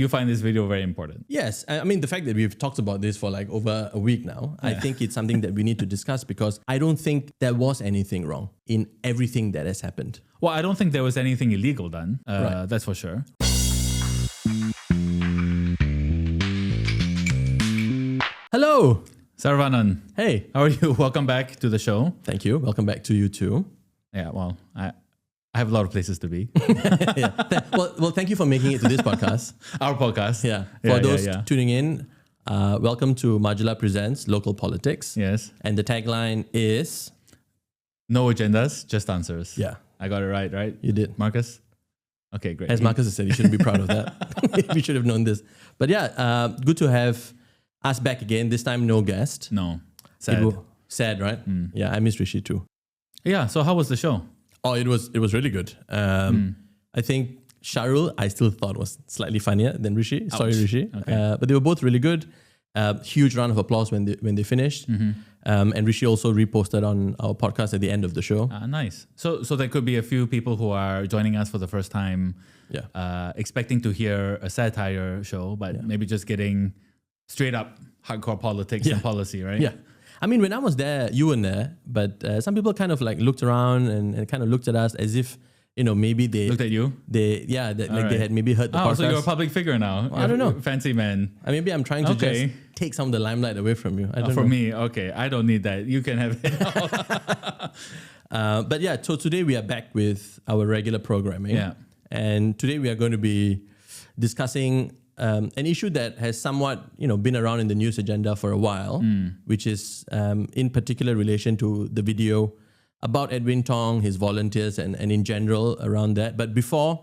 you find this video very important. Yes, I mean, the fact that we've talked about this for like over a week now, I think it's something that we need to discuss because I don't think there was anything wrong in everything that has happened. Well, I don't think there was anything illegal done. Right. That's for sure. Hello. Saravanan. Hey. How are you? Welcome back to the show. Thank you. Welcome back to you too. Yeah, well, I have a lot of places to be. Well, thank you for making it to this podcast. Our podcast. Yeah. For those tuning in, welcome to Majula Presents Local Politics. Yes. And the tagline is... No agendas, just answers. Yeah. I got it right? You did. Marcus? Okay, great. As Marcus has said, you shouldn't be proud of that. We should have known this. But yeah, good to have us back again. This time, no guest. No. Sad. Sad, right? Yeah, I miss Rishi too. Yeah, so how was the show? Oh, it was really good. I think Sharul, I still thought was slightly funnier than Rishi. Ouch. Sorry, Rishi. Okay. But they were both really good. Huge round of applause when they finished. And Rishi also reposted on our podcast at the end of the show. Nice. So there could be a few people who are joining us for the first time, expecting to hear a satire show, but maybe just getting straight up hardcore politics and policy, right? Yeah. I mean, when I was there, you weren't there, but some people kind of like looked around and kind of looked at us as if, you know, maybe they... Looked at you? They had maybe heard the podcast. So you're a public figure now. Well, I don't know. Fancy man. Maybe I'm trying to just take some of the limelight away from you. I don't know. Me, okay. I don't need that. You can have it. But yeah, so today we are back with our regular programming. Yeah. And today we are going to be discussing an issue that has somewhat, been around in the news agenda for a while, which is in particular relation to the video about Edwin Tong, his volunteers, and in general around that. But before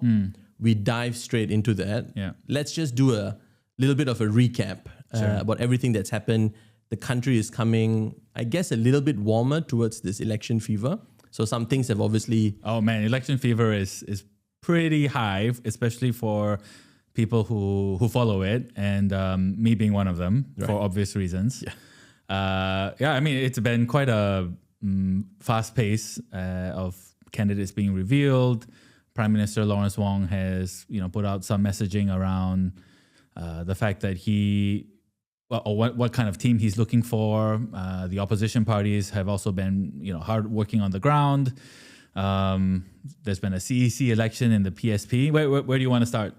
we dive straight into that, let's just do a little bit of a recap about everything that's happened. The country is coming, I guess, a little bit warmer towards this election fever. So some things have obviously... Oh man, election fever is pretty high, especially for people who follow it, and me being one of them for obvious reasons. I mean, it's been quite a fast pace of candidates being revealed. Prime Minister Lawrence Wong has, put out some messaging around the fact that what kind of team he's looking for. The opposition parties have also been, hard working on the ground. There's been a CEC election in the PSP. Where do you want to start?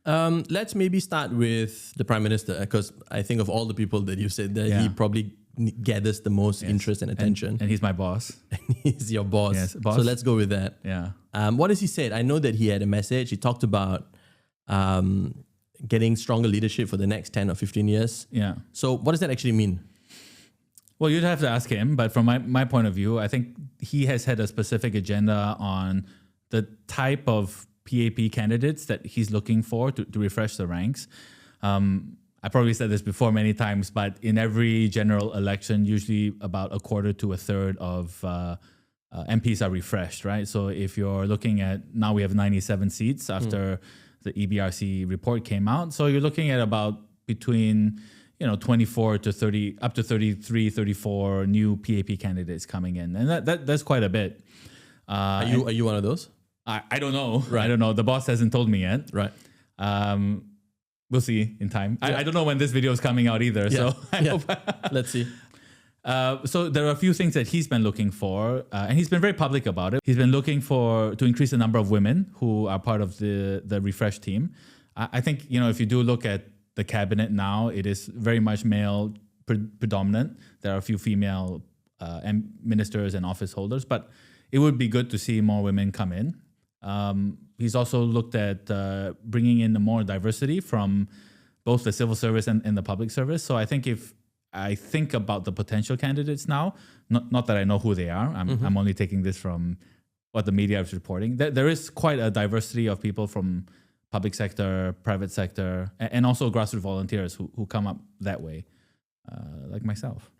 Let's maybe start with the Prime Minister, because I think of all the people that you said there, he probably gathers the most interest and attention. And he's my boss. He's your boss. Yes, boss. So let's go with that. Yeah. What has he said? I know that he had a message. He talked about getting stronger leadership for the next 10 or 15 years. Yeah. So what does that actually mean? Well, you'd have to ask him. But from my point of view, I think he has had a specific agenda on the type of PAP candidates that he's looking for to refresh the ranks. I probably said this before many times, but in every general election, usually about a quarter to a third of MPs are refreshed, right? So if you're looking at, now we have 97 seats after the EBRC report came out. So you're looking at about between 24 to 30, up to 33, 34 new PAP candidates coming in. And that's quite a bit. Are you one of those? I don't know. Right. I don't know. The boss hasn't told me yet. Right. We'll see in time. I don't know when this video is coming out either. So I hope. Let's see. So there are a few things that he's been looking for, and he's been very public about it. He's been looking to increase the number of women who are part of the refresh team. I think, if you do look at the cabinet now, it is very much male predominant. There are a few female ministers and office holders, but it would be good to see more women come in. He's also looked at bringing in more diversity from both the civil service and the public service. So I think if I think about the potential candidates now, not that I know who they are, I'm only taking this from what the media is reporting. There is quite a diversity of people from public sector, private sector, and also grassroots volunteers who come up that way, like myself.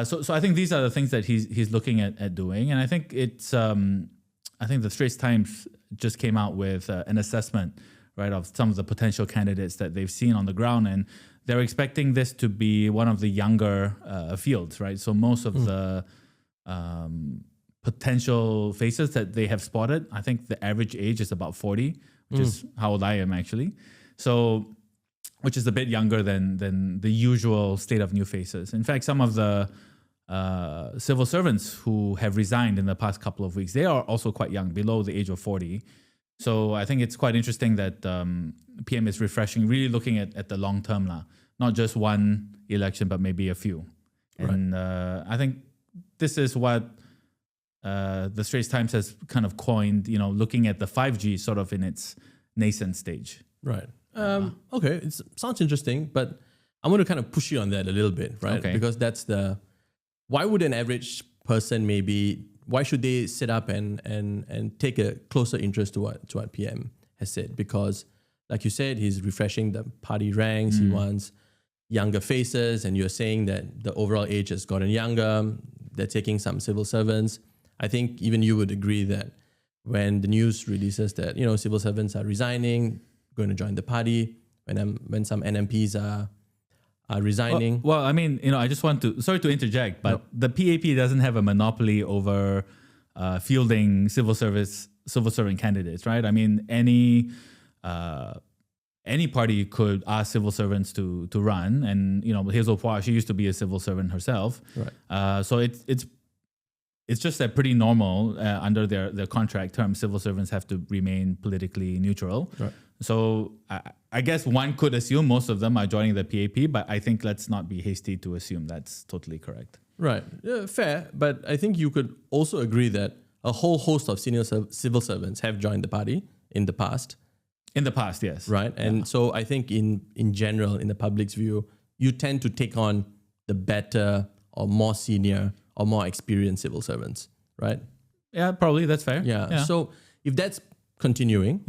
So I think these are the things that he's looking at doing, and I think it's I think the Straits Times just came out with an assessment, right, of some of the potential candidates that they've seen on the ground, and they're expecting this to be one of the younger fields, right? So most of the potential faces that they have spotted, I think the average age is about 40, which is how old I am actually. So, which is a bit younger than the usual slate of new faces. In fact, some of the civil servants who have resigned in the past couple of weeks, they are also quite young, below the age of 40. So I think it's quite interesting that PM is refreshing, really looking at the long term, not just one election, but maybe a few. And I think this is what the Straits Times has kind of coined, looking at the 5G sort of in its nascent stage. Right. Okay, it sounds interesting, but I'm going to kind of push you on that a little bit, right? Okay. Because that's why would an average person why should they sit up and take a closer interest to what PM has said? Because like you said, he's refreshing the party ranks, he wants younger faces, and you're saying that the overall age has gotten younger, they're taking some civil servants. I think even you would agree that when the news releases that, civil servants are resigning, going to join the party, when some NMPs are resigning. Well, I mean, I just want to, sorry to interject, but the PAP doesn't have a monopoly over fielding civil servant candidates, right? I mean, any party could ask civil servants to run, and Hazel Phua, she used to be a civil servant herself, right? So it's just that pretty normal under their contract terms. Civil servants have to remain politically neutral. Right. So I guess one could assume most of them are joining the PAP, but I think let's not be hasty to assume that's totally correct. Right. Yeah, fair. But I think you could also agree that a whole host of senior civil servants have joined the party in the past. In the past, yes. Right. And so I think in general, in the public's view, you tend to take on the better or more senior or more experienced civil servants, right? Yeah, probably. That's fair. Yeah. So if that's continuing,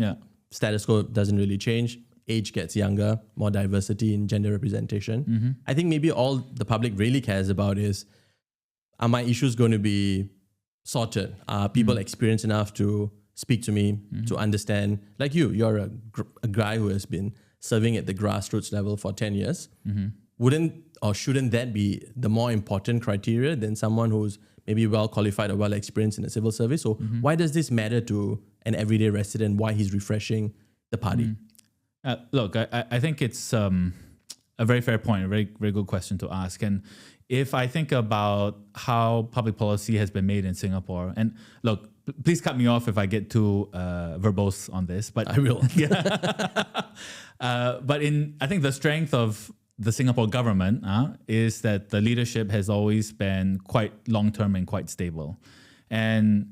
status quo doesn't really change, age gets younger, more diversity in gender representation. I think maybe all the public really cares about is, are my issues going to be sorted? Are people experienced enough to speak to me, to understand? Like you're a guy who has been serving at the grassroots level for 10 years. Wouldn't or shouldn't that be the more important criteria than someone who's maybe well qualified or well experienced in the civil service? So why does this matter to an everyday resident? Why he's refreshing the party? Look, I think it's a very fair point, a very, very good question to ask. And if I think about how public policy has been made in Singapore, and look, please cut me off if I get too verbose on this, but I will. But I think the strength of the Singapore government is that the leadership has always been quite long-term and quite stable. And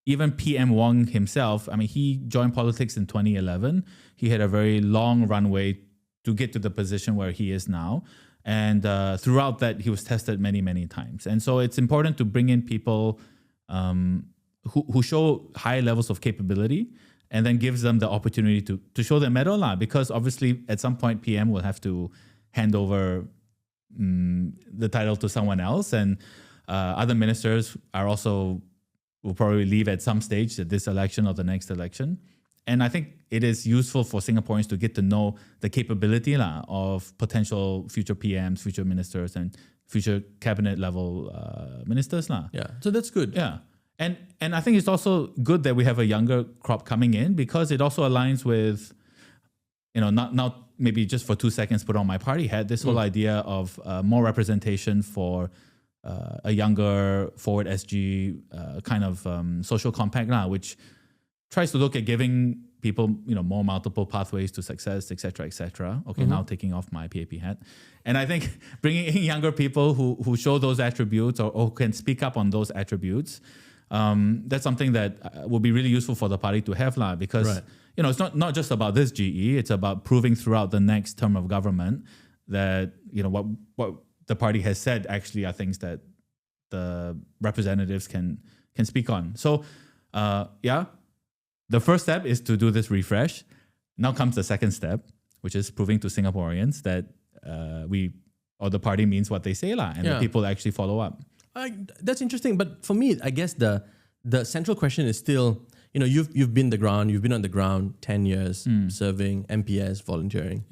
even PM Wong himself, I mean, he joined politics in 2011. He had a very long runway to get to the position where he is now. And throughout that, he was tested many, many times. And so it's important to bring in people who show high levels of capability, and then gives them the opportunity to show their mettle, because obviously at some point PM will have to hand over the title to someone else, and other ministers will probably leave at some stage, at this election or the next election. And I think it is useful for Singaporeans to get to know the capability of potential future PMs, future ministers, and future cabinet level ministers. Yeah, so that's good. Yeah. And I think it's also good that we have a younger crop coming in, because it also aligns with, not maybe just for 2 seconds put on my party hat, this whole idea of more representation for a younger forward SG kind of social compact, which tries to look at giving people, more multiple pathways to success, et cetera. Okay, now taking off my PAP hat. And I think bringing in younger people who show those attributes or can speak up on those attributes, that's something that will be really useful for the party to have, because it's not just about this GE, it's about proving throughout the next term of government that what the party has said actually are things that the representatives can speak on. So the first step is to do this refresh. Now comes the second step, which is proving to Singaporeans that the party means what they say, and the people actually follow up. That's interesting, but for me, I guess the central question is still, you've been on the ground 10 years, serving MPS, volunteering,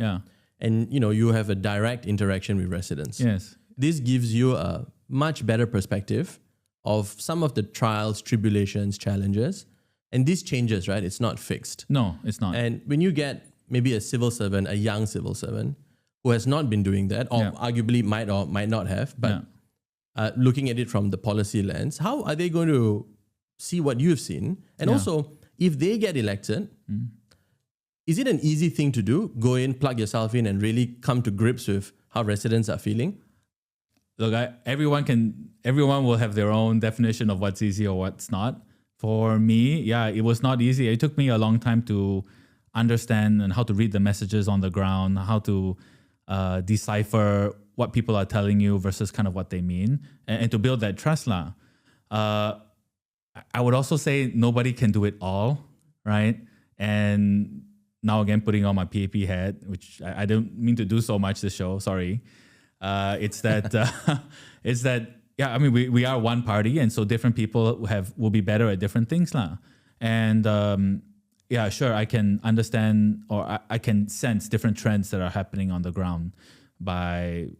and you have a direct interaction with residents. Yes, this gives you a much better perspective of some of the trials, tribulations, challenges, and this changes, right? It's not fixed. No, it's not. And when you get maybe a civil servant, a young civil servant, who has not been doing that, or arguably might or might not have, but looking at it from the policy lens, how are they going to see what you've seen? And also, if they get elected, is it an easy thing to do? Go in, plug yourself in, and really come to grips with how residents are feeling? Look, everyone will have their own definition of what's easy or what's not. For me, it was not easy. It took me a long time to understand and how to read the messages on the ground, how to decipher what people are telling you versus kind of what they mean, and to build that trust. I would also say nobody can do it all, right? And now again, putting on my PAP hat, which I don't mean to do so much this show, sorry. It's that, I mean, we are one party, and so different people will be better at different things. And sure, I can understand, or I can sense different trends that are happening on the ground by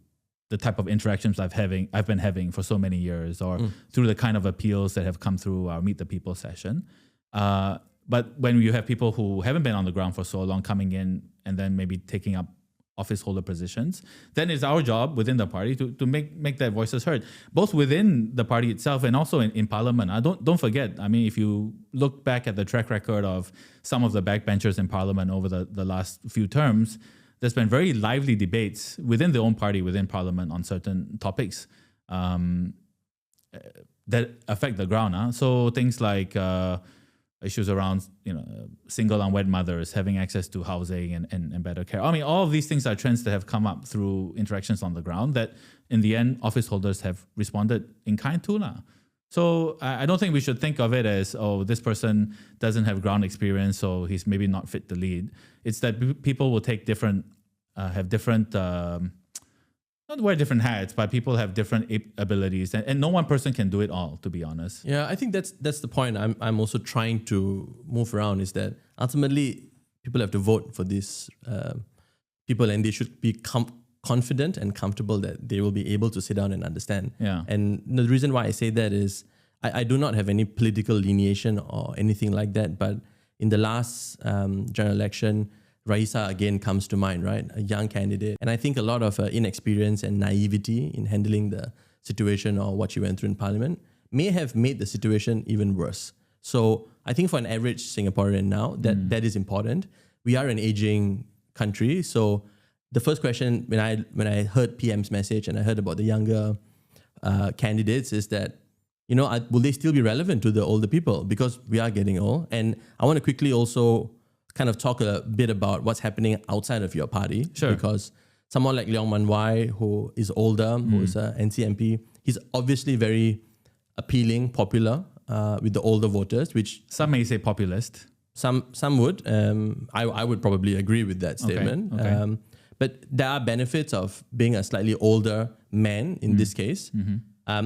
the type of interactions I've been having for so many years, or through the kind of appeals that have come through our Meet the People session. But when you have people who haven't been on the ground for so long coming in and then maybe taking up office holder positions, then it's our job within the party to make their voices heard, both within the party itself and also in Parliament. Don't forget, I mean, if you look back at the track record of some of the backbenchers in Parliament over the last few terms, there's been very lively debates within their own party, within Parliament, on certain topics that affect the ground. So things like issues around, single unwed mothers having access to housing and better care. I mean, all of these things are trends that have come up through interactions on the ground that in the end, office holders have responded in kind to. So I don't think we should think of it as, this person doesn't have ground experience, so he's maybe not fit to lead. It's that people will take different, have different, not wear different hats, but people have different abilities, and no one person can do it all, to be honest. Yeah, I think that's the point I'm also trying to move around, is that ultimately people have to vote for these people, and they should be confident and comfortable that they will be able to sit down and understand. Yeah. And the reason why I say that is I do not have any political lineation or anything like that, but in the last general election, Raisa again comes to mind, right? A young candidate. And I think a lot of inexperience and naivety in handling the situation or what she went through in Parliament may have made the situation even worse. So I think for an average Singaporean now, that is important. We are an aging country. So the first question when I heard PM's message and I heard about the younger candidates is that, will they still be relevant to the older people? Because we are getting old. And I want to quickly also kind of talk a bit about what's happening outside of your party. Sure. Because someone like Leong Man Wai, who is older, who is an NCMP, he's obviously very appealing, popular with the older voters, which... Some may say populist. Some would. I would probably agree with that statement. Okay. But there are benefits of being a slightly older man in this case.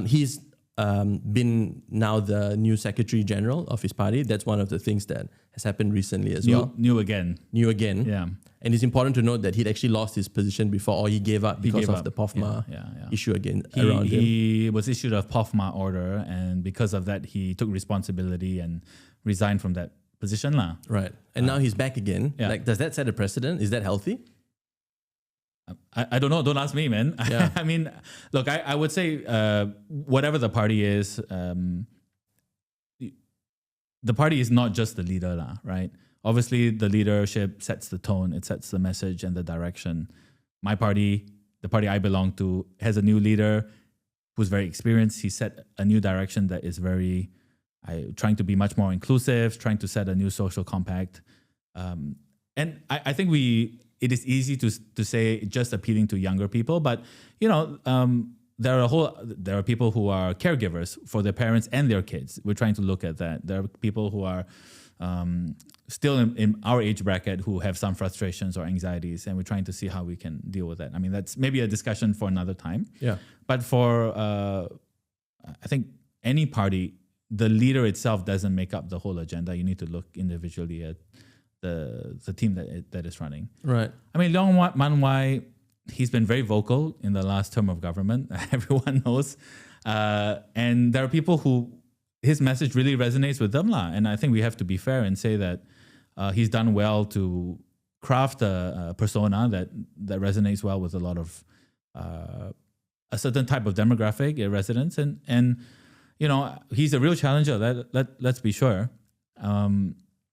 He's been now the new Secretary General of his party. That's one of the things that has happened recently as well. New again. Yeah. And it's important to note that he'd actually lost his position before, or he gave up because of the POFMA issue again around him. He was issued a POFMA order, and because of that, he took responsibility and resigned from that position. Right. And now he's back again. Yeah. Like, does that set a precedent? Is that healthy? I don't know. Don't ask me, man. Yeah. I mean, look, I would say whatever the party is, the party is not just the leader, right? Obviously, the leadership sets the tone. It sets the message and the direction. My party, the party I belong to, has a new leader who's very experienced. He set a new direction that is very, trying to be much more inclusive, trying to set a new social compact. And I think it is easy to say just appealing to younger people, but there are people who are caregivers for their parents and their kids. We're trying to look at that. There are people who are still in our age bracket who have some frustrations or anxieties, and we're trying to see how we can deal with that. I mean, that's maybe a discussion for another time. Yeah. But for I think any party, the leader itself doesn't make up the whole agenda. You need to look individually at the team that is running. Right. I mean, Leong Man Wai, he's been very vocal in the last term of government. Everyone knows. And there are people who his message really resonates with them. And I think we have to be fair and say that he's done well to craft a persona that resonates well with a lot of a certain type of demographic residents, and he's a real challenger. Let's be sure.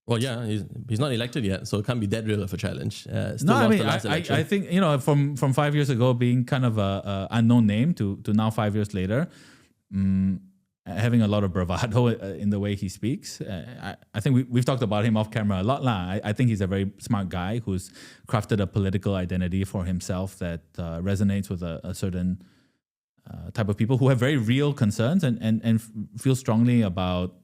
Well, yeah, he's not elected yet, so it can't be that real of a challenge. No, I mean, I think from 5 years ago being kind of a unknown name to now 5 years later, having a lot of bravado in the way he speaks. I think we've talked about him off camera a lot. I think he's a very smart guy who's crafted a political identity for himself that resonates with a certain type of people who have very real concerns and feel strongly about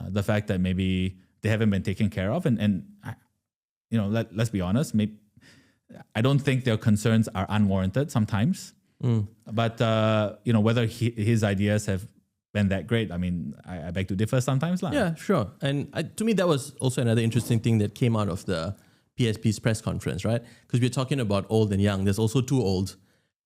the fact that maybe they haven't been taken care of. Let's be honest, I don't think their concerns are unwarranted sometimes. But whether his ideas have been that great, I mean, I beg to differ sometimes. Yeah, sure. And to me, that was also another interesting thing that came out of the PSP's press conference, right? Because we're talking about old and young. There's also too old.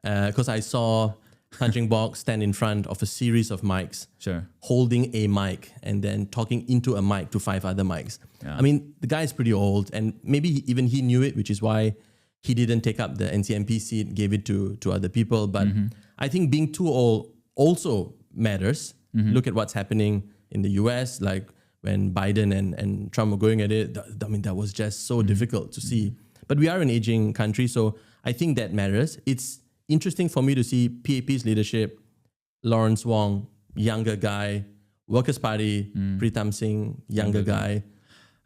Because I saw Tanjung Bok stand in front of a series of mics, sure, holding a mic and then talking into a mic to 5 other mics. Yeah. I mean, the guy is pretty old, and maybe even he knew it, which is why he didn't take up the NCMP seat, gave it to other people. But I think being too old also matters. Look at what's happening in the US, like when Biden and Trump were going at it. I mean, that was just so difficult to see. But we are an aging country, so I think that matters. It's interesting for me to see PAP's leadership, Lawrence Wong, younger guy, Workers' Party, Pritam Singh, younger guy.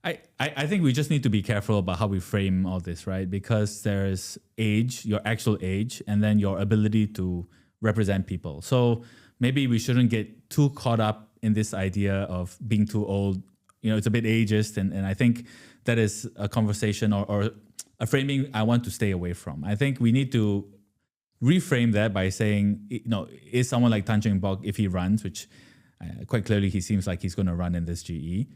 I think we just need to be careful about how we frame all this, right? Because there's age, your actual age, and then your ability to represent people. So maybe we shouldn't get too caught up in this idea of being too old. It's a bit ageist, and I think that is a conversation or a framing I want to stay away from. I think we need to reframe that by saying, is someone like Tanjung Bok, if he runs, which quite clearly he seems like he's going to run in this GE,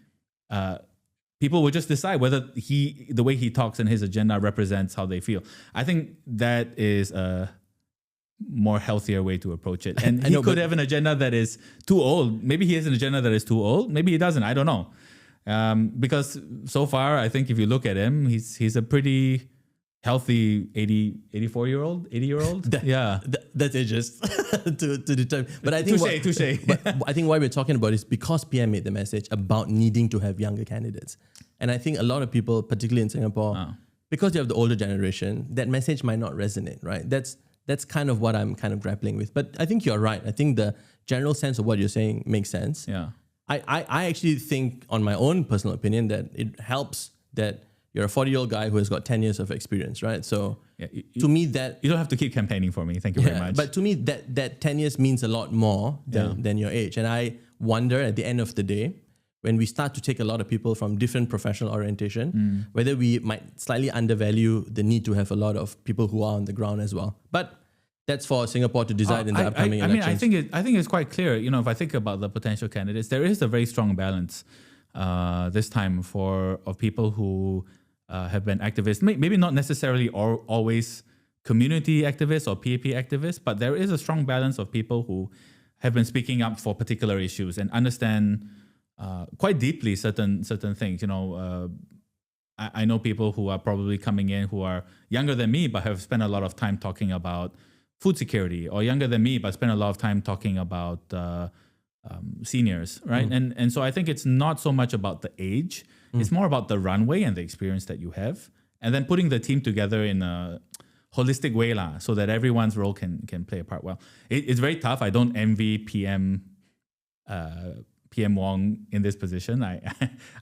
people will just decide whether the way he talks and his agenda represents how they feel. I think that is a more healthier way to approach it. And he could have an agenda that is too old. Maybe he has an agenda that is too old. Maybe he doesn't. I don't know. Because so far, I think if you look at him, he's a pretty healthy 84-year-old, 80-year-old. That's ageist to determine. But I think touche. But I think why we're talking about is because PM made the message about needing to have younger candidates. And I think a lot of people, particularly in Singapore, because you have the older generation, that message might not resonate, right? That's kind of what I'm kind of grappling with. But I think you're right. I think the general sense of what you're saying makes sense. Yeah. I actually think, on my own personal opinion, that it helps that you're a 40-year-old guy who has got 10 years of experience, right? So to me, that... You don't have to keep campaigning for me. Thank you very much. But to me, that 10 years means a lot more than your age. And I wonder at the end of the day, when we start to take a lot of people from different professional orientation, whether we might slightly undervalue the need to have a lot of people who are on the ground as well. But that's for Singapore to decide in the upcoming elections. I think it's quite clear. If I think about the potential candidates, there is a very strong balance this time of people who have been activists. Maybe not necessarily always community activists or PAP activists, but there is a strong balance of people who have been speaking up for particular issues and understand quite deeply certain things. I know people who are probably coming in who are younger than me but have spent a lot of time talking about food security, or younger than me but spend a lot of time talking about seniors, right? And so I think it's not so much about the age, it's more about the runway and the experience that you have, and then putting the team together in a holistic way so that everyone's role can play a part well. It's very tough. I don't envy PM Wong in this position.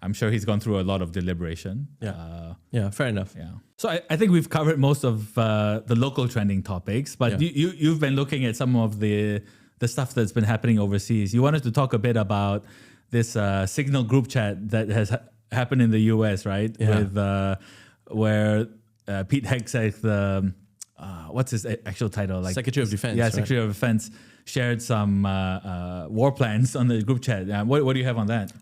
I'm sure he's gone through a lot of deliberation. Yeah, fair enough. Yeah. So I think we've covered most of the local trending topics, but you've been looking at some of the stuff that's been happening overseas. You wanted to talk a bit about this Signal group chat that has happened in the US, right? Yeah. With where Pete Hegseth, what's his actual title? Secretary of Defense. Yeah, right? Secretary of Defense shared some war plans on the group chat. What do you have on that?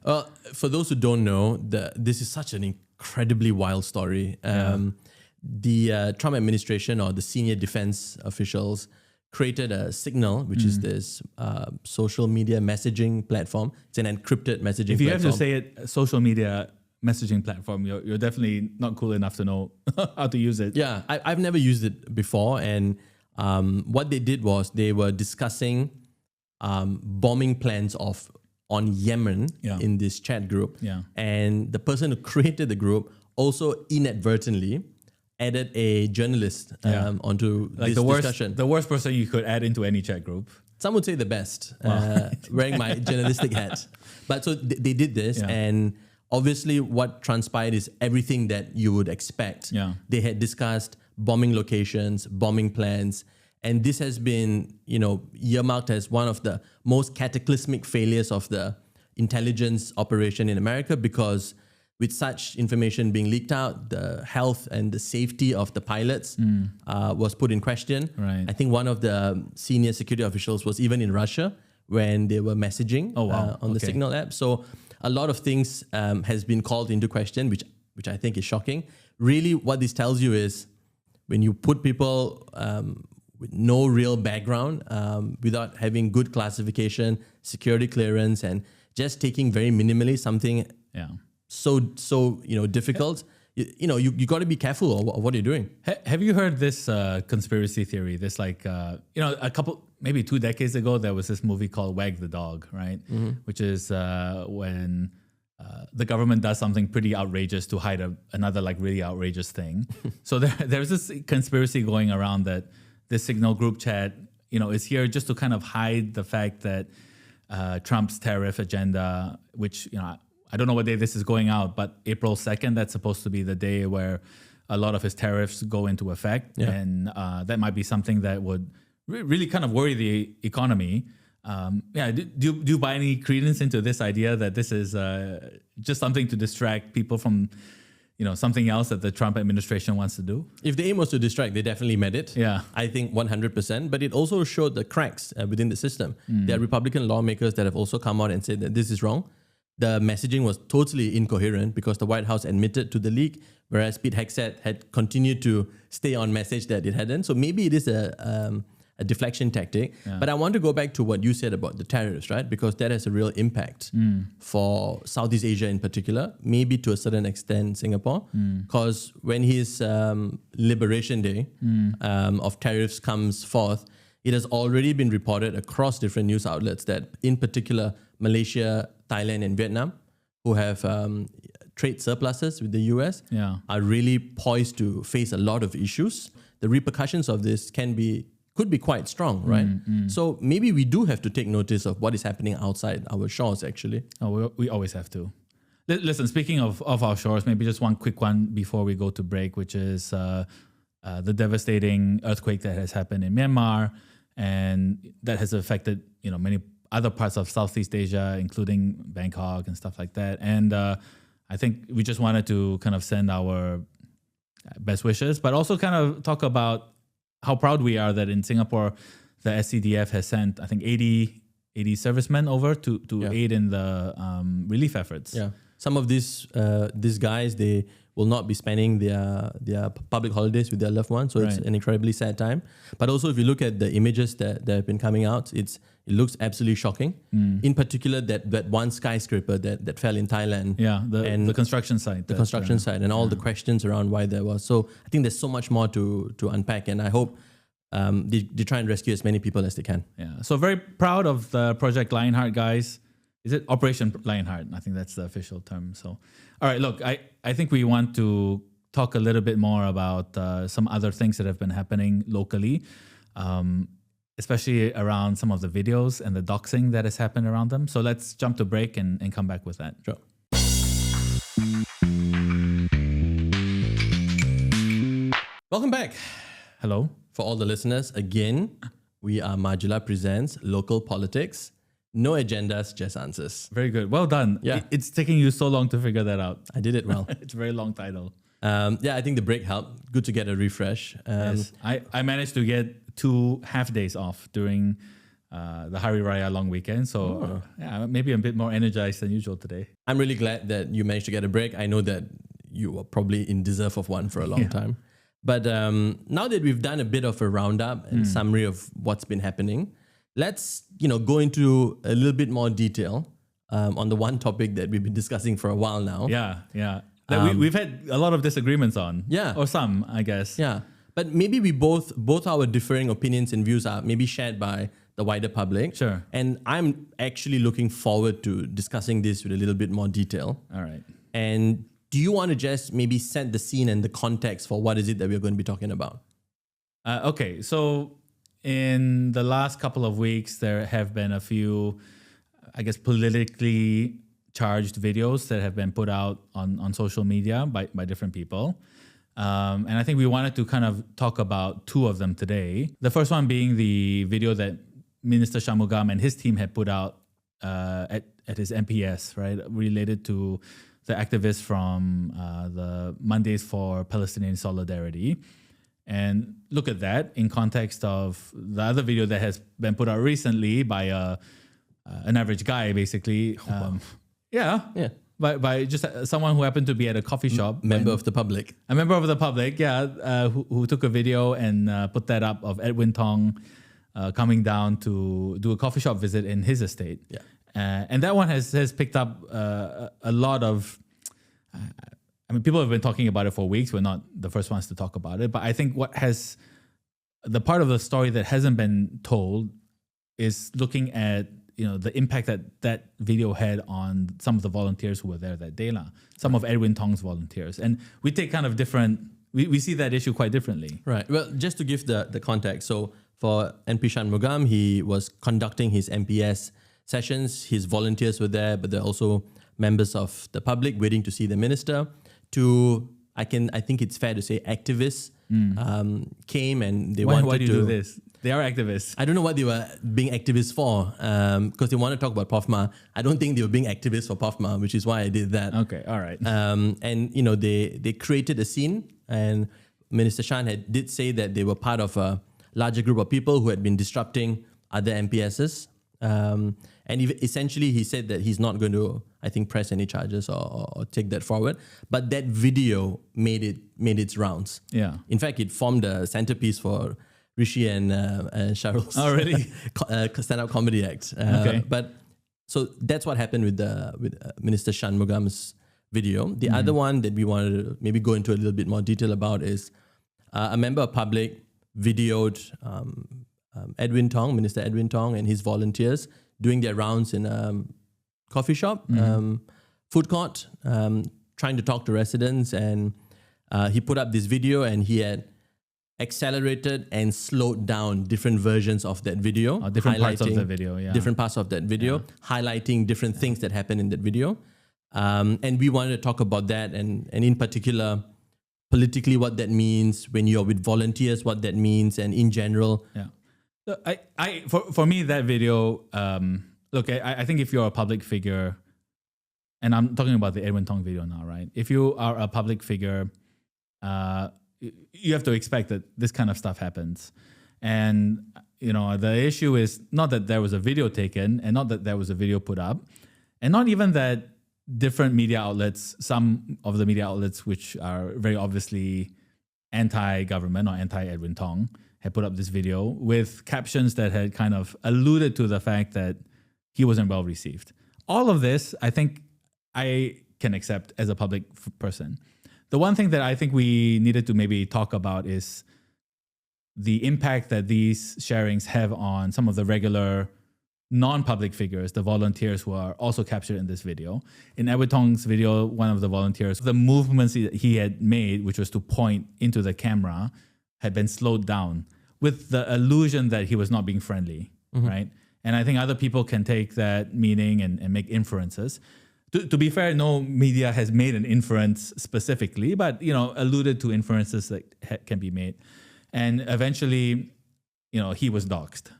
For those who don't know, this is such an incredibly wild story. The Trump administration, or the senior defense officials, created a Signal, which is this social media messaging platform. It's an encrypted messaging platform. If you have to say it, social media messaging platform. You're definitely not cool enough to know how to use it. Yeah, I've never used it before. And what they did was they were discussing bombing plans on Yemen in this chat group. Yeah. And the person who created the group also inadvertently added a journalist onto this discussion. The worst person you could add into any chat group. Some would say the best, wearing my journalistic hat. But so they did this, and obviously what transpired is everything that you would expect. Yeah. They had discussed bombing locations, bombing plans, and this has been, earmarked as one of the most cataclysmic failures of the intelligence operation in America, because with such information being leaked out, the health and the safety of the pilots was put in question. Right. I think one of the senior security officials was even in Russia when they were messaging on the Signal app. So a lot of things has been called into question, which I think is shocking. Really, what this tells you is when you put people with no real background, without having good classification, security clearance, and just taking very minimally something so difficult, you got to be careful of what you're doing. Have you heard this conspiracy theory? This maybe 2 decades ago, there was this movie called Wag the Dog, right? Mm-hmm. Which is when the government does something pretty outrageous to hide another really outrageous thing. So there's this conspiracy going around that this Signal group chat, is here just to kind of hide the fact that Trump's tariff agenda, which, I don't know what day this is going out, but April 2nd, that's supposed to be the day where a lot of his tariffs go into effect. Yeah. And that might be something that would really kind of worry the economy. Do you buy any credence into this idea that this is just something to distract people from, something else that the Trump administration wants to do? If the aim was to distract, they definitely met it. Yeah. I think 100%. But it also showed the cracks within the system. There are Republican lawmakers that have also come out and said that this is wrong. The messaging was totally incoherent because the White House admitted to the leak, whereas Pete Hegseth had continued to stay on message that it hadn't. So maybe it is a deflection tactic. Yeah. But I want to go back to what you said about the tariffs, right? Because that has a real impact for Southeast Asia in particular, maybe to a certain extent Singapore. Because when his Liberation Day of tariffs comes forth, it has already been reported across different news outlets that in particular Malaysia, Thailand and Vietnam, who have trade surpluses with the US, are really poised to face a lot of issues. The repercussions of this could be quite strong, right? So maybe we do have to take notice of what is happening outside our shores, actually. Oh, we always have to. Listen, speaking of our shores, maybe just one quick one before we go to break, which is the devastating earthquake that has happened in Myanmar, and that has affected many other parts of Southeast Asia, including Bangkok and stuff like that. And I think we just wanted to kind of send our best wishes, but also kind of talk about how proud we are that in Singapore, the SCDF has sent, I think, 80 servicemen over to aid in the relief efforts. Yeah. Some of these guys, they will not be spending their public holidays with their loved ones. So it's an incredibly sad time. But also, if you look at the images that have been coming out, it looks absolutely shocking. In particular, that one skyscraper that fell in Thailand. Yeah, the construction site. The construction site and all the questions around why there was. So I think there's so much more to unpack. And I hope they try and rescue as many people as they can. Yeah. So very proud of the Project Lionheart guys. Is it Operation Lionheart? I think that's the official term. So, all right, look, I think we want to talk a little bit more about some other things that have been happening locally, especially around some of the videos and the doxing that has happened around them. So let's jump to break and come back with that. Sure. Welcome back. Hello. For all the listeners, again, we are Majula Presents Local Politics. No agendas, just answers. Very good. Well done. Yeah. It's taking you so long to figure that out. I did it well. It's a very long title. I think the break helped. Good to get a refresh. Yes. I managed to get 2 half days off during the Hari Raya long weekend. So maybe a bit more energized than usual today. I'm really glad that you managed to get a break. I know that you were probably in deserve of one for a long time. But now that we've done a bit of a roundup and summary of what's been happening, let's go into a little bit more detail on the one topic that we've been discussing for a while now. Yeah. That we've had a lot of disagreements on. Yeah. Or some, I guess. Yeah. But maybe we both our differing opinions and views are maybe shared by the wider public. Sure. And I'm actually looking forward to discussing this with a little bit more detail. All right. And do you want to just maybe set the scene and the context for what is it that we're going to be talking about? Okay. So in the last couple of weeks, there have been a few, I guess, politically charged videos that have been put out on social media by different people. And I think we wanted to kind of talk about two of them today. The first one being the video that Minister Shanmugam and his team had put out at his MPS, right, related to the activists from the Mondays for Palestinian Solidarity. And look at that in context of the other video that has been put out recently by an average guy, basically. Yeah. By just someone who happened to be at a coffee shop. Member of the public. A member of the public, yeah, who took a video and put that up of Edwin Tong coming down to do a coffee shop visit in his estate. Yeah. And that one has picked up a lot of... I mean, people have been talking about it for weeks. We're not the first ones to talk about it. But I think the part of the story that hasn't been told is looking at the impact that video had on some of the volunteers who were there that day, some of Edwin Tong's volunteers. And we take kind of different, we see that issue quite differently. Right. Well, just to give the context. So for NP Shanmugam, he was conducting his MPS sessions. His volunteers were there, but there are also members of the public waiting to see the minister. I think it's fair to say activists came and they wanted to... Why do you do this? They are activists. I don't know what they were being activists for, because they want to talk about POFMA. I don't think they were being activists for POFMA, which is why I did that. Okay, all right. And they created a scene, and Minister Shan did say that they were part of a larger group of people who had been disrupting other MPSs. And essentially, he said that he's not going to, I think, press any charges or take that forward. But that video made its rounds. Yeah. In fact, it formed a centerpiece for Rishi and Sharul's stand-up comedy act. Okay. But so that's what happened with Minister Shanmugam's video. The other one that we wanted to maybe go into a little bit more detail about is a member of public videoed Minister Edwin Tong and his volunteers doing their rounds in a coffee shop, food court, trying to talk to residents. And he put up this video, and he had accelerated and slowed down different versions of that video. Different parts of the video, yeah. Different parts of that video, highlighting different things that happened in that video. And we wanted to talk about that, and in particular, politically, what that means when you're with volunteers, what that means, and in general. Yeah. So for me, that video, look, I think if you're a public figure, and I'm talking about the Edwin Tong video now, right? If you are a public figure, you have to expect that this kind of stuff happens. And, the issue is not that there was a video taken and not that there was a video put up, and not even that different media outlets, some of the media outlets which are very obviously anti-government or anti-Edwin Tong, had put up this video with captions that had kind of alluded to the fact that he wasn't well received. All of this, I think I can accept as a public person. The one thing that I think we needed to maybe talk about is the impact that these sharings have on some of the regular non-public figures, the volunteers who are also captured in this video. In Edwin Tong's video, one of the volunteers, the movements he had made, which was to point into the camera, had been slowed down with the illusion that he was not being friendly, right? And I think other people can take that meaning and make inferences. To be fair, no media has made an inference specifically, but alluded to inferences that can be made. And eventually, he was doxxed.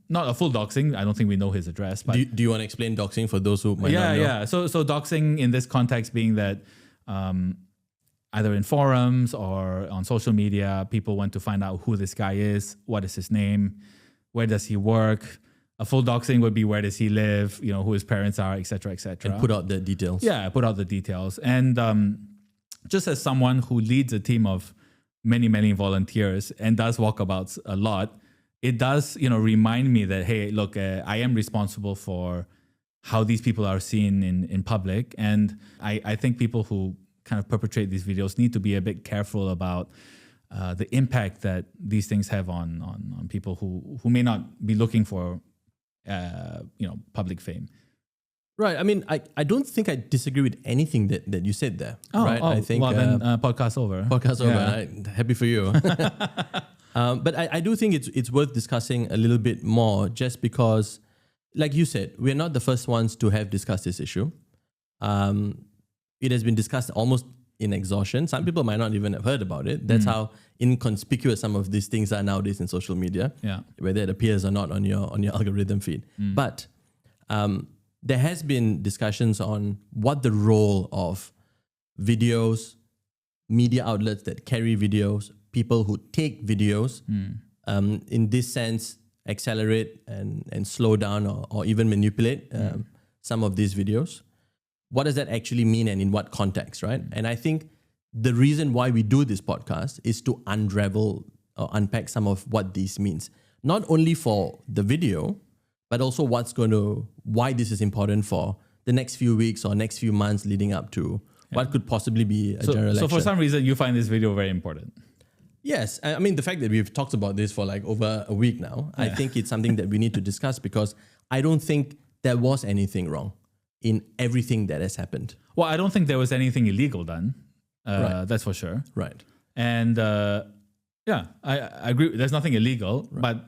Not a full doxing. I don't think we know his address. But do you want to explain doxing for those who might not know? Yeah. So doxing in this context being that either in forums or on social media, people want to find out who this guy is, what is his name, where does he work. A full doxing would be where does he live, who his parents are, et cetera, et cetera. And put out the details. Yeah, put out the details. And just as someone who leads a team of many, many volunteers and does walkabouts a lot, it does, remind me that, hey, look, I am responsible for how these people are seen in public. And I think people who kind of perpetrate these videos need to be a bit careful about the impact that these things have on people who may not be looking for public fame. Right. I mean, I don't think I disagree with anything that you said there. Right. I think then podcast over. Podcast over. Right? Happy for you. But I do think it's worth discussing a little bit more, just because, like you said, we're not the first ones to have discussed this issue. It has been discussed almost in exhaustion. Some people might not even have heard about it. That's how inconspicuous some of these things are nowadays in social media, whether it appears or not on your algorithm feed. But there has been discussions on what the role of videos, media outlets that carry videos, people who take videos, in this sense, accelerate and slow down or even manipulate some of these videos. What does that actually mean, and in what context, right? And I think the reason why we do this podcast is to unravel or unpack some of what this means, not only for the video, but also why this is important for the next few weeks or next few months leading up to what could possibly be a general election. So for some reason, you find this video very important. Yes. I mean, the fact that we've talked about this for like over a week now, I think it's something that we need to discuss, because I don't think there was anything wrong in everything that has happened. Well, I don't think there was anything illegal done. That's for sure. Right. And I agree. There's nothing illegal, but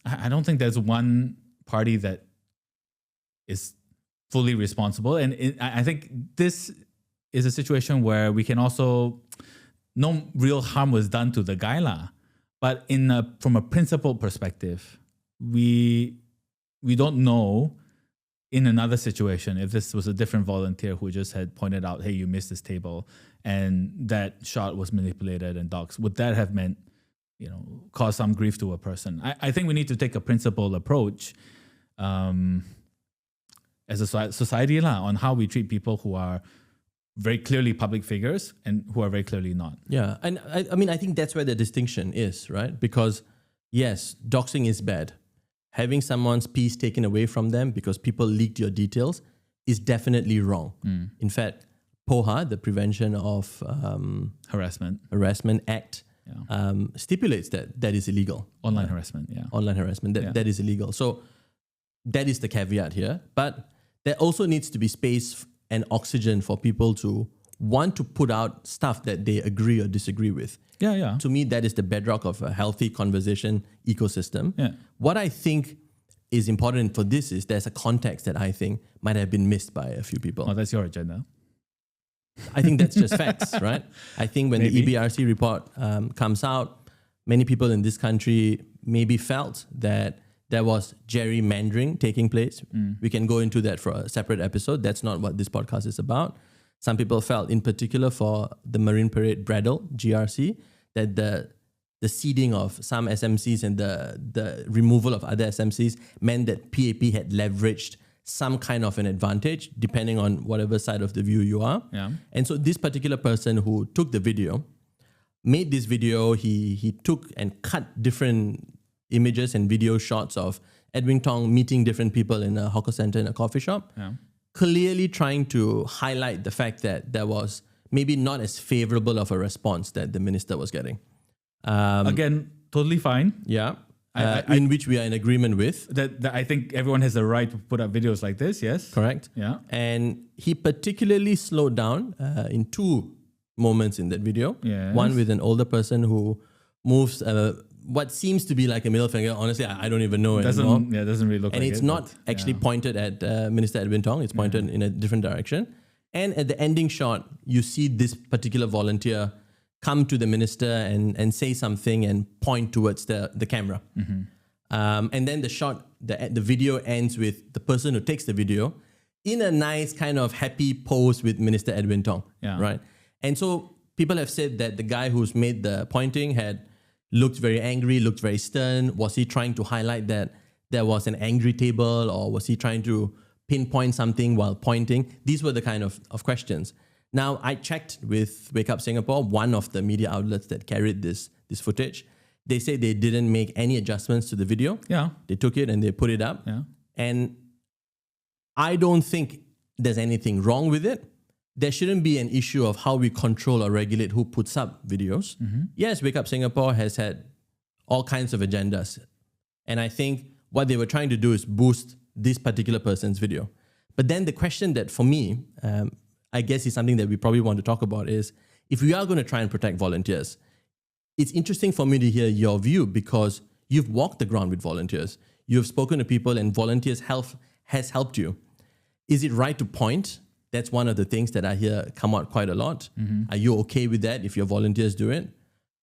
I don't think there's one party that is fully responsible. And I think this is a situation where we can also, no real harm was done to the guy lah. But from a principled perspective, we don't know in another situation if this was a different volunteer who just had pointed out, hey, you missed this table, and that shot was manipulated and doxed. Would that have meant, cause some grief to a person? I think we need to take a principled approach as a society on how we treat people who are very clearly public figures and who are very clearly not. Yeah, and I mean, I think that's where the distinction is, right? Because yes, doxing is bad. Having someone's peace taken away from them because people leaked your details is definitely wrong. In fact, POHA, the Prevention of Harassment Act, stipulates that is illegal. Online harassment, Online harassment, that is illegal. So that is the caveat here. But there also needs to be space and oxygen for people to want to put out stuff that they agree or disagree with. To me, that is the bedrock of a healthy conversation ecosystem. What I think is important for this is there's a context that I think might have been missed by a few people. Oh, that's your agenda. I think that's just facts, right? I think when the EBRC report comes out, many people in this country maybe felt that there was gerrymandering taking place. We can go into that for a separate episode. That's not what this podcast is about. Some people felt, in particular for the Marine Parade Bradle, GRC, that the seeding of some SMCs and the removal of other SMCs meant that PAP had leveraged some kind of an advantage, depending on whatever side of the view you are. And so this particular person who took the video, made this video, he took and cut different images and video shots of Edwin Tong meeting different people in a hawker center, in a coffee shop, clearly trying to highlight the fact that there was maybe not as favorable of a response that the minister was getting. Again, totally fine. In which we are in agreement with. That I think everyone has the right to put up videos like this, yes? Correct. Yeah. And he particularly slowed down in two moments in that video. Yes. One with an older person who moves what seems to be like a middle finger. Honestly, I don't even know anymore. Yeah, it doesn't really look and like it's it. not actually pointed at Minister Edwin Tong. It's pointed in a different direction. And at the ending shot, you see this particular volunteer come to the minister and say something and point towards the camera. And then the shot, the video ends with the person who takes the video in a nice kind of happy pose with Minister Edwin Tong. Right? And so people have said that the guy who's made the pointing had looked very angry, looked very stern. Was he trying to highlight that there was an angry table, or was he trying to pinpoint something while pointing? These were the kind of questions. Now, I checked with Wake Up Singapore, one of the media outlets that carried this footage. They say they didn't make any adjustments to the video. They took it and they put it up. And I don't think there's anything wrong with it. There shouldn't be an issue of how we control or regulate who puts up videos. Yes, Wake Up Singapore has had all kinds of agendas. And I think what they were trying to do is boost this particular person's video. But then the question that for me, I guess is something that we probably want to talk about is, if we are going to try and protect volunteers, it's interesting for me to hear your view because you've walked the ground with volunteers. You've spoken to people and volunteers' health has helped you. Is it right to point? That's one of the things that I hear come out quite a lot. Are you okay with that if your volunteers do it?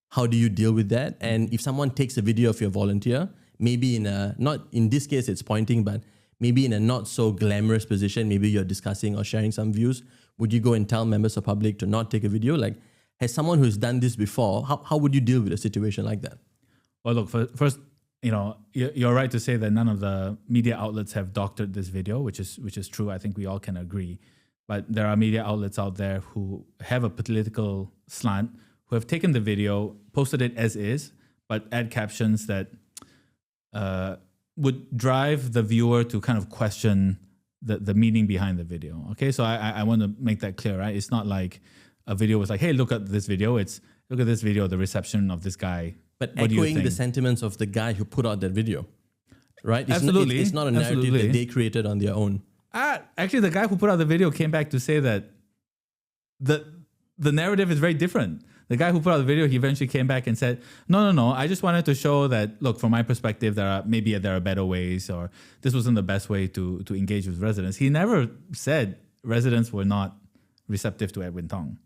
How do you deal with that? And if someone takes a video of your volunteer, maybe in a, not in this case it's pointing, but maybe in a not so glamorous position, maybe you're discussing or sharing some views, would you go and tell members of public to not take a video? Like, has someone who's done this before, how would you deal with a situation like that? Well, look, first, you're right to say that none of the media outlets have doctored this video, which is true. I think we all can agree. But there are media outlets out there who have a political slant, who have taken the video, posted it as is, but add captions that would drive the viewer to kind of question the meaning behind the video. Okay, so I want to make that clear, right? It's not like a video was like, hey, look at this video. It's look at this video, the reception of this guy. But echoing the sentiments of the guy who put out that video, right? Absolutely. It's not a narrative that they created on their own. Actually, the guy who put out the video came back to say that the narrative is very different. The guy who put out the video, he eventually came back and said, no, I just wanted to show that, look, from my perspective, there are better ways, or this wasn't the best way to engage with residents. He never said residents were not receptive to Edwin Tong.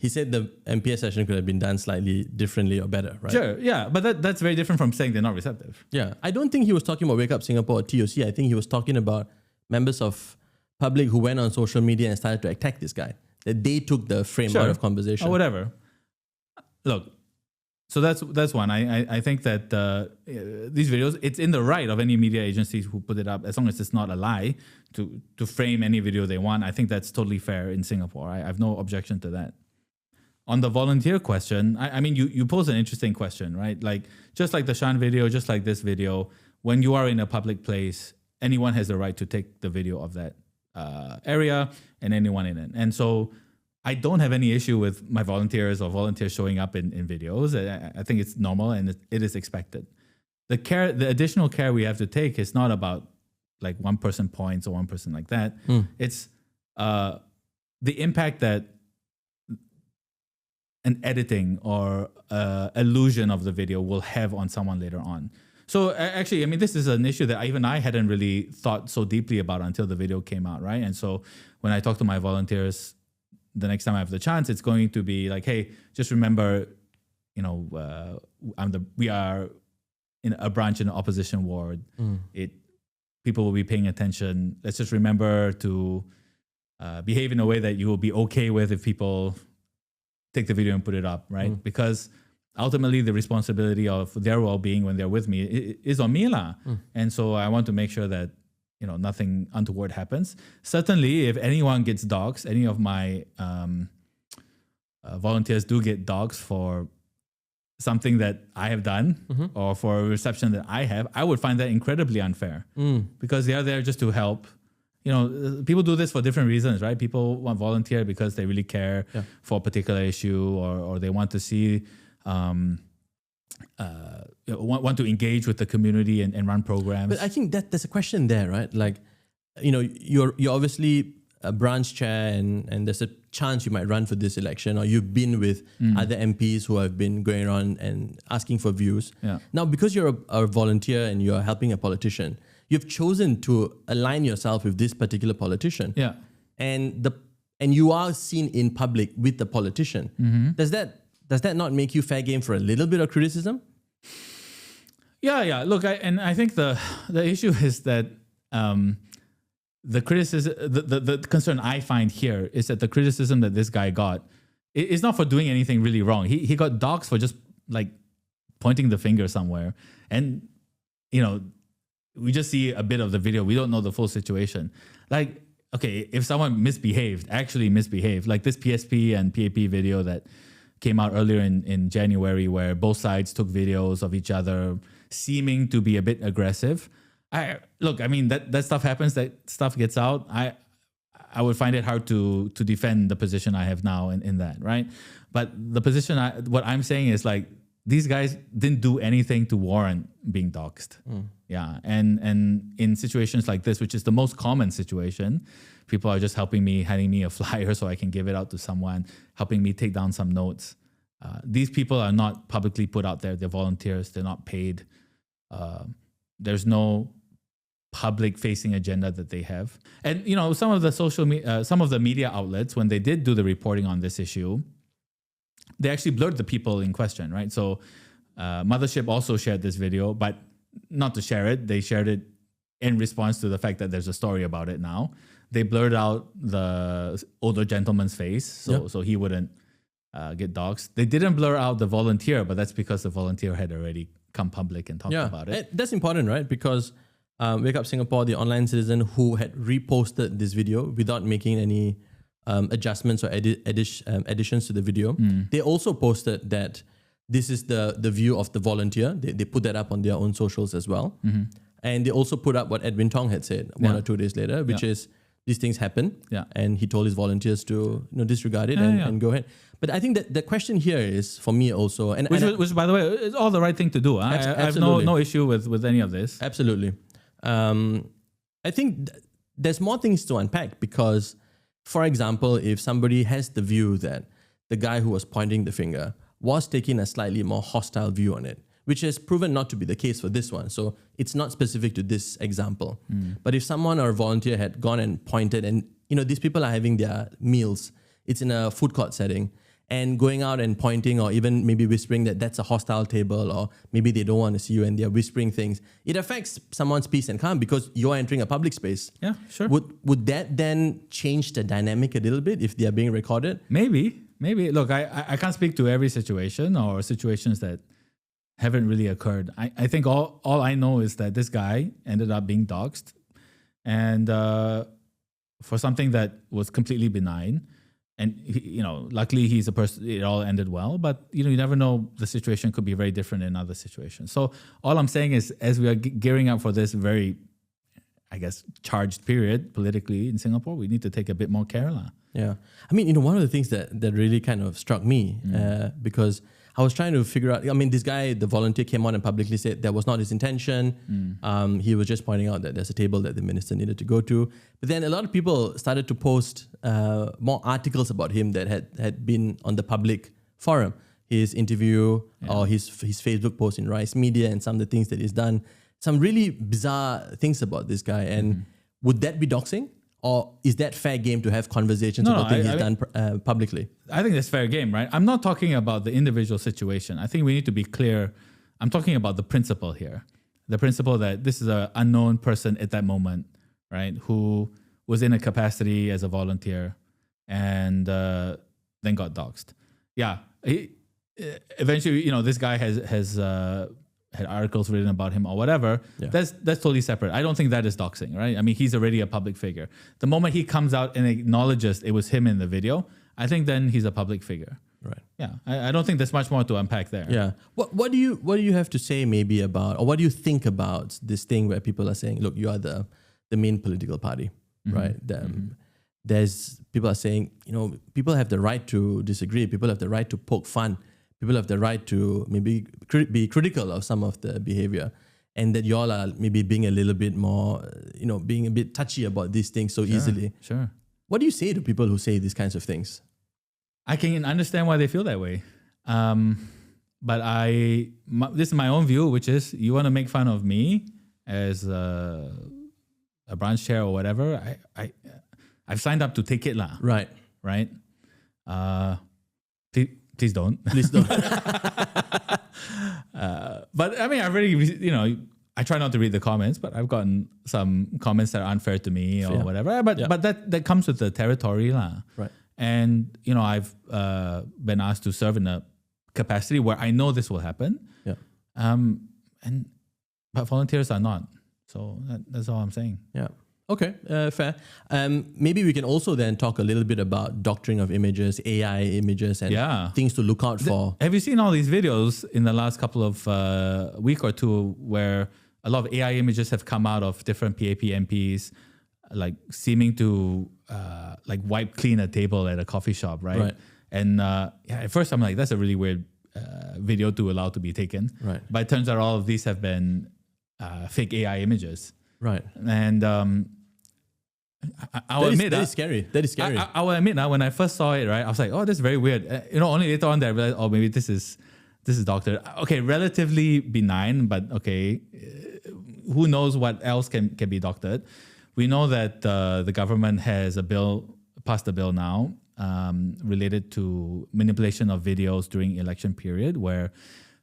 He said the MPS session could have been done slightly differently or better, right? Sure, yeah, but that's very different from saying they're not receptive. Yeah, I don't think he was talking about Wake Up Singapore or TOC. I think he was talking about members of public who went on social media and started to attack this guy. That they took the frame out of conversation. Or whatever. Look, so that's one. I think that these videos, it's in the right of any media agencies who put it up, as long as it's not a lie, to frame any video they want. I think that's totally fair in Singapore. I have no objection to that. On the volunteer question, I mean, you pose an interesting question, right? Like, just like the Shan video, just like this video, when you are in a public place, anyone has the right to take the video of that area and anyone in it. And so I don't have any issue with my volunteers or volunteers showing up in videos. I think it's normal and it is expected. The additional care we have to take is not about like one person points or one person like that. It's the impact that an editing or illusion of the video will have on someone later on. So actually, I mean, this is an issue that even I hadn't really thought so deeply about until the video came out, right? And so when I talk to my volunteers, the next time I have the chance, it's going to be like, hey, just remember, we are in a branch in the opposition ward. People will be paying attention. Let's just remember to behave in a way that you will be okay with if people take the video and put it up, right? Because ultimately the responsibility of their well-being when they're with me is on me lah. And so I want to make sure that nothing untoward happens. Certainly, if anyone gets doxxed, any of my volunteers do get doxxed for something that I have done or for a reception that I have, I would find that incredibly unfair because they are there just to help. People do this for different reasons, right? People want volunteer because they really care for a particular issue or they want to see want to engage with the community and run programs. But I think that there's a question there, right? Like, you're obviously a branch chair and there's a chance you might run for this election, or you've been with other MPs who have been going around and asking for views. Yeah. Now, because you're a volunteer and you're helping a politician, you've chosen to align yourself with this particular politician. Yeah. And you are seen in public with the politician. Does that not make you fair game for a little bit of criticism? Yeah. Look, I think the issue is that the criticism, the concern I find here is that the criticism that this guy got is not for doing anything really wrong. He got doxxed for just like pointing the finger somewhere, and we just see a bit of the video. We don't know the full situation. Like, okay, if someone actually misbehaved, like this PSP and PAP video that came out earlier in January where both sides took videos of each other seeming to be a bit aggressive. Look, I mean, that stuff happens, that stuff gets out. I would find it hard to defend the position I have now in that, right? But the position, what I'm saying is like, these guys didn't do anything to warrant being doxxed. Yeah, and in situations like this, which is the most common situation, people are just helping me, handing me a flyer so I can give it out to someone, helping me take down some notes. These people are not publicly put out there. They're volunteers. They're not paid. There's no public-facing agenda that they have. And you know, some of the media outlets, when they did do the reporting on this issue, they actually blurred the people in question, right? So Mothership also shared this video, but not to share it. They shared it in response to the fact that there's a story about it now. They blurred out the older gentleman's face, so he wouldn't get doxxed. They didn't blur out the volunteer, but that's because the volunteer had already come public and talked about it. That's important, right? Because Wake Up Singapore, the online citizen who had reposted this video without making any adjustments or additions to the video, they also posted that this is the view of the volunteer. They put that up on their own socials as well. And they also put up what Edwin Tong had said 1 or 2 days later, which is these things happen. And he told his volunteers to disregard it and go ahead. But I think that the question here is for me also, which by the way, is all the right thing to do. I have no issue with any of this. Absolutely. I think there's more things to unpack because, for example, if somebody has the view that the guy who was pointing the finger was taking a slightly more hostile view on it, which has proven not to be the case for this one. So it's not specific to this example. But if someone or a volunteer had gone and pointed and, these people are having their meals, it's in a food court setting, and going out and pointing or even maybe whispering that that's a hostile table or maybe they don't want to see you and they're whispering things, it affects someone's peace and calm because you're entering a public space. Yeah, sure. Would that then change the dynamic a little bit if they're being recorded? Maybe. Look, I can't speak to every situation or situations that haven't really occurred. I think all I know is that this guy ended up being doxxed, and for something that was completely benign. And luckily he's a person. It all ended well, but you never know. The situation could be very different in other situations. So all I'm saying is, as we are gearing up for this very, I guess, charged period politically in Singapore, we need to take a bit more care. Yeah, I mean, one of the things that really kind of struck me because I was trying to figure out. I mean, this guy, the volunteer, came on and publicly said that was not his intention. He was just pointing out that there's a table that the minister needed to go to. But then a lot of people started to post more articles about him that had been on the public forum. His interview or his Facebook post in Rise Media and some of the things that he's done. Some really bizarre things about this guy. And would that be doxing? Or is that fair game to have conversations about things he's done publicly? I think that's fair game, right? I'm not talking about the individual situation. I think we need to be clear. I'm talking about the principle here. The principle that this is an unknown person at that moment, right? Who was in a capacity as a volunteer and then got doxxed. Yeah. Eventually, this guy has had articles written about him or whatever, that's totally separate. I don't think that is doxing, right? I mean, he's already a public figure. The moment he comes out and acknowledges it was him in the video, I think then he's a public figure. Right. Yeah. I don't think there's much more to unpack there. Yeah. What do you have to say maybe about, or what do you think about this thing where people are saying, look, you are the main political party, right? There's people are saying, people have the right to disagree. People have the right to poke fun. People have the right to maybe be critical of some of the behavior, and that y'all are maybe being a little bit more, being a bit touchy about these things so easily. Sure. What do you say to people who say these kinds of things? I can understand why they feel that way. But this is my own view, which is you want to make fun of me as a branch chair or whatever. I've signed up to take it lah. Right. Right. Please don't. Please don't. But I mean, I really, I try not to read the comments, but I've gotten some comments that are unfair to me or whatever. But that comes with the territory lah. Right. And I've been asked to serve in a capacity where I know this will happen. Yeah. But volunteers are not. So that's all I'm saying. Yeah. Okay, fair. Maybe we can also then talk a little bit about doctoring of images, AI images, and things to look out for. Have you seen all these videos in the last couple of week or two where a lot of AI images have come out of different PAP MPs, like seeming to like wipe clean a table at a coffee shop, right? And at first I'm like, that's a really weird video to allow to be taken. Right. But it turns out all of these have been fake AI images. Right. And I'll admit that is scary. That is scary. I will admit when I first saw it, right, I was like, oh, that's very weird. Only later on that I realized, oh, maybe this is doctored. Okay, relatively benign, but okay, who knows what else can be doctored. We know that the government has passed a bill now related to manipulation of videos during election period, where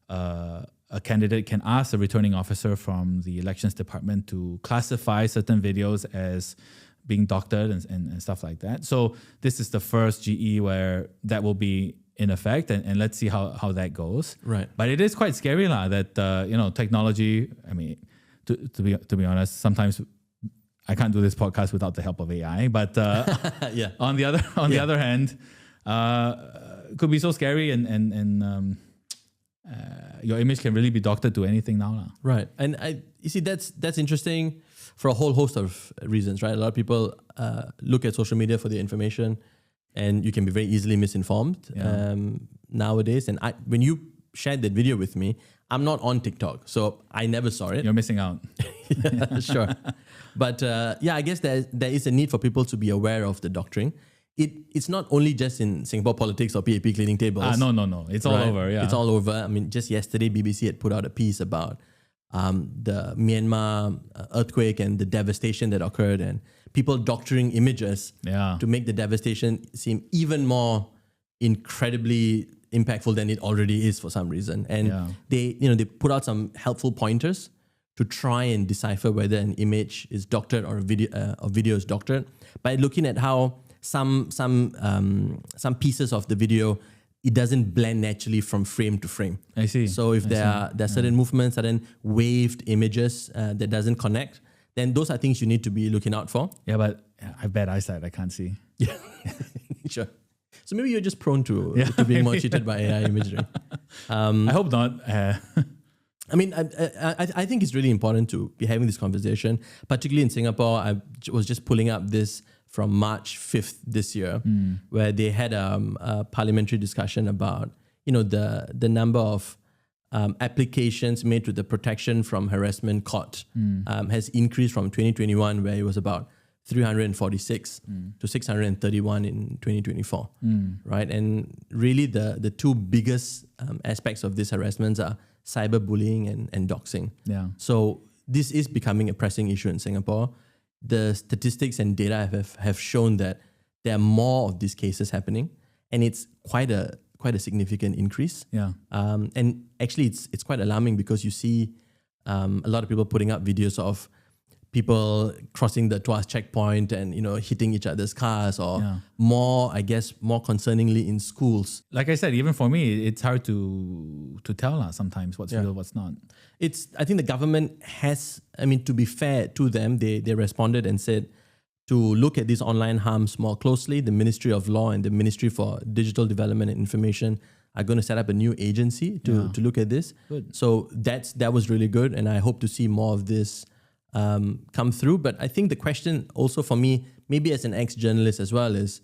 a candidate can ask a returning officer from the elections department to classify certain videos as being doctored and stuff like that. So this is the first GE where that will be in effect, and let's see how that goes. Right. But it is quite scary that technology. I mean, to be honest, sometimes I can't do this podcast without the help of AI. But yeah. On the other hand, could be so scary, and your image can really be doctored to anything now. Right. And you see that's interesting for a whole host of reasons, right? A lot of people look at social media for the information, and you can be very easily misinformed nowadays. And when you shared that video with me, I'm not on TikTok, so I never saw it. You're missing out. Yeah, sure. But I guess there is a need for people to be aware of the doctrine. It's not only just in Singapore politics or PAP cleaning tables. No. It's all over, yeah. It's all over. I mean, just yesterday, BBC had put out a piece about the Myanmar earthquake and the devastation that occurred, and people doctoring images to make the devastation seem even more incredibly impactful than it already is for some reason. And they put out some helpful pointers to try and decipher whether an image is doctored or a video is doctored by looking at how some pieces of the video, it doesn't blend naturally from frame to frame. I see. So if there are certain movements, certain waved images that doesn't connect, then those are things you need to be looking out for. Yeah, but I have bad eyesight. I can't see. Yeah, sure. So maybe you're just prone to being more cheated by AI imagery. I hope not. I mean, I think it's really important to be having this conversation, particularly in Singapore. I was just pulling up this from March 5th this year, where they had a parliamentary discussion about, the number of applications made to the protection from harassment court has increased from 2021, where it was about 346 to 631 in 2024, right? And really the two biggest aspects of these harassments are cyberbullying and doxxing. Yeah. So this is becoming a pressing issue in Singapore. The statistics and data have shown that there are more of these cases happening, and it's quite a significant increase. Yeah. And actually, it's quite alarming because you see a lot of people putting up videos of people crossing the Tuas checkpoint and hitting each other's cars, or more concerningly in schools. Like I said, even for me, it's hard to tell sometimes what's real, what's not. I think the government has, to be fair to them, they responded and said to look at these online harms more closely. The Ministry of Law and the Ministry for Digital Development and Information are going to set up a new agency to look at this. Good. So that was really good, and I hope to see more of this come through. But I think the question also for me, maybe as an ex-journalist as well, is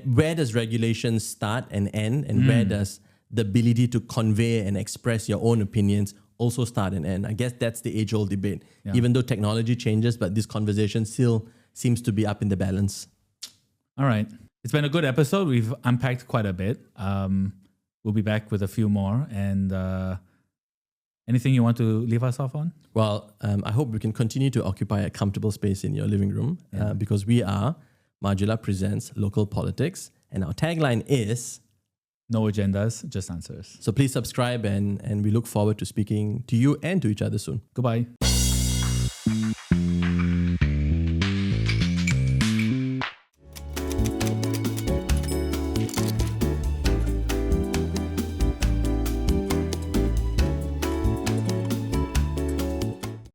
where does regulation start and end, and where does the ability to convey and express your own opinions also start and end? I guess that's the age-old debate. Yeah. Even though technology changes, but this conversation still seems to be up in the balance. All right. It's been a good episode. We've unpacked quite a bit. We'll be back with a few more. And anything you want to leave us off on? Well, I hope we can continue to occupy a comfortable space in your living room because we are Margilla Presents Local Politics, and our tagline is no agendas, just answers. So please subscribe, and we look forward to speaking to you and to each other soon. Goodbye.